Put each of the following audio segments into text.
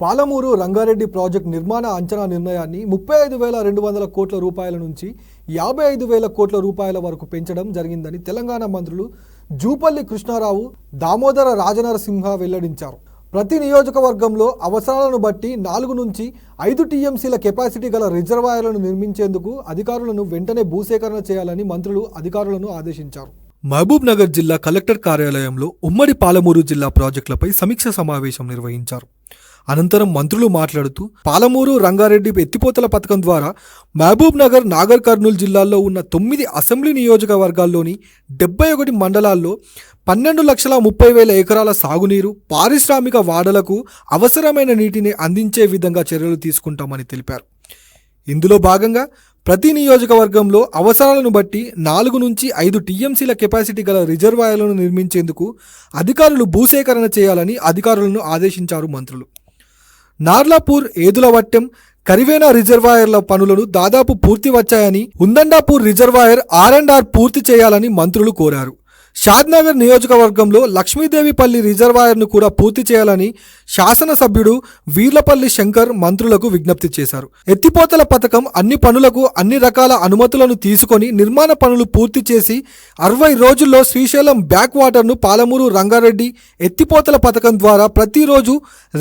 Palamuru Rangareddy project నిర్మాణ అంచనా నిర్ణయాన్ని 35,200 కోట్ల రూపాయల నుంచి 55,000 కోట్ల రూపాయల వరకు పెంచడం జరిగిందని తెలంగాణ మంత్రులు జూపల్లి కృష్ణారావు, దామోదర రాజనరసింహ వెల్లడించారు. ప్రతి నియోజకవర్గంలో అవసరాలను బట్టి 4 నుంచి 5 టీఎంసీల కెపాసిటీ గల రిజర్వాయర్లను నిర్మించేందుకు అధికారులను వెంటనే భూసేకరణ చేయాలని మంత్రులు అధికారులను ఆదేశించారు. మహబూబ్ నగర్ జిల్లా కలెక్టర్ కార్యాలయంలో ఉమ్మడి పాలమూరు జిల్లా ప్రాజెక్టులపై సమీక్ష సమావేశం నిర్వహించారు. అనంతరం మంత్రులు మాట్లాడుతూ పాలమూరు రంగారెడ్డి ఎత్తిపోతల పథకం ద్వారా మహబూబ్ నగర్, నాగర్ కర్నూలు జిల్లాల్లో ఉన్న 9 అసెంబ్లీ నియోజకవర్గాల్లోని 71 మండలాల్లో 12,30,000 ఎకరాల సాగునీరు, పారిశ్రామిక వాడలకు అవసరమైన నీటిని అందించే విధంగా చర్యలు తీసుకుంటామని తెలిపారు. ఇందులో భాగంగా ప్రతి నియోజకవర్గంలో అవసరాలను బట్టి 4 నుంచి 5 టీఎంసీల కెపాసిటీ గల రిజర్వాయర్లను నిర్మించేందుకు అధికారులు భూసేకరణ చేయాలని అధికారులను ఆదేశించారు మంత్రులు. నార్లాపూర్, ఏదులవట్టెం, కరివేనా రిజర్వాయర్ల పనులను దాదాపు పూర్తి వచ్చాయని, ఉందండాపూర్ రిజర్వాయర్ R&R పూర్తి చేయాలని మంత్రులు కోరారు. షాద్నగర్ నియోజకవర్గంలో లక్ష్మీదేవిపల్లి రిజర్వాయర్ను కూడా పూర్తి చేయాలని శాసనసభ్యుడు వీర్లపల్లి శంకర్ మంత్రులకు విజ్ఞప్తి చేశారు. ఎత్తిపోతల పథకం అన్ని పనులకు అన్ని రకాల అనుమతులను తీసుకొని నిర్మాణ పనులు పూర్తి చేసి 60 రోజుల్లో శ్రీశైలం బ్యాక్ వాటర్ను పాలమూరు రంగారెడ్డి ఎత్తిపోతల పథకం ద్వారా ప్రతిరోజు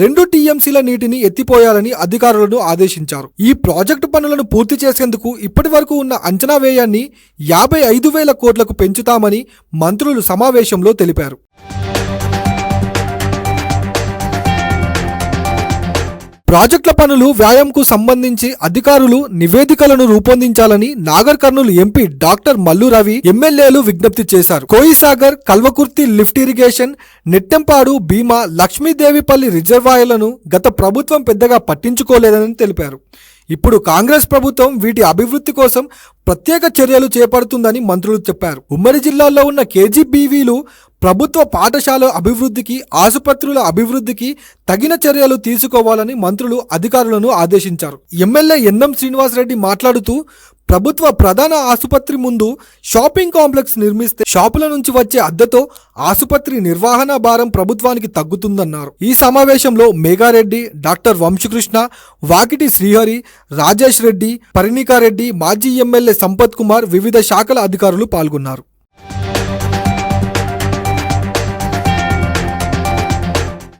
2 టీఎంసీల నీటిని ఎత్తిపోయాలని అధికారులను ఆదేశించారు. ఈ ప్రాజెక్టు పనులను పూర్తి చేసేందుకు ఇప్పటి వరకు ఉన్న అంచనా వ్యయాన్ని 55,000 కోట్లకు పెంచుతామని మంత్రులు సమావేశంలో తెలిపారు. ప్రాజెక్టుల పనులు వ్యయంకు సంబంధించి అధికారులు నివేదికలను రూపొందించాలని నాగర్ కర్నూలు ఎంపీ డాక్టర్ మల్లు రవి ఎమ్మెల్యేలు విజ్ఞప్తి చేశారు. కోయిసాగర్, కల్వకుర్తి లిఫ్ట్ ఇరిగేషన్, నెట్టెంపాడు, భీమా, లక్ష్మీదేవిపల్లి రిజర్వాయర్లను గత ప్రభుత్వం పెద్దగా పట్టించుకోలేదని తెలిపారు. ఇప్పుడు కాంగ్రెస్ ప్రభుత్వం వీటి అభివృద్ధి కోసం ప్రత్యేక చర్యలు చేపడుతుందని మంత్రులు చెప్పారు. ఉమ్మడి జిల్లాల్లో ఉన్న కేజీబీవీలు, ప్రభుత్వ పాఠశాల అభివృద్ధికి, ఆసుపత్రుల అభివృద్ధికి తగిన చర్యలు తీసుకోవాలని మంత్రులు అధికారులను ఆదేశించారు. ఎమ్మెల్యే ఎన్ఎం శ్రీనివాసరెడ్డి మాట్లాడుతూ ప్రభుత్వ ప్రధాన ఆసుపత్రి ముందు షాపింగ్ కాంప్లెక్స్ నిర్మిస్తే షాపుల నుంచి వచ్చే అద్దెతో ఆసుపత్రి నిర్వహణ భారం ప్రభుత్వానికి తగ్గుతుందన్నారు. ఈ సమావేశంలో మేఘారెడ్డి, డాక్టర్ వంశకృష్ణ, వాకిటి శ్రీహరి, రాజేష్ రెడ్డి, పరిణికారెడ్డి, మాజీ ఎమ్మెల్యే సంపత్ కుమార్, వివిధ శాఖల అధికారులు పాల్గొన్నారు.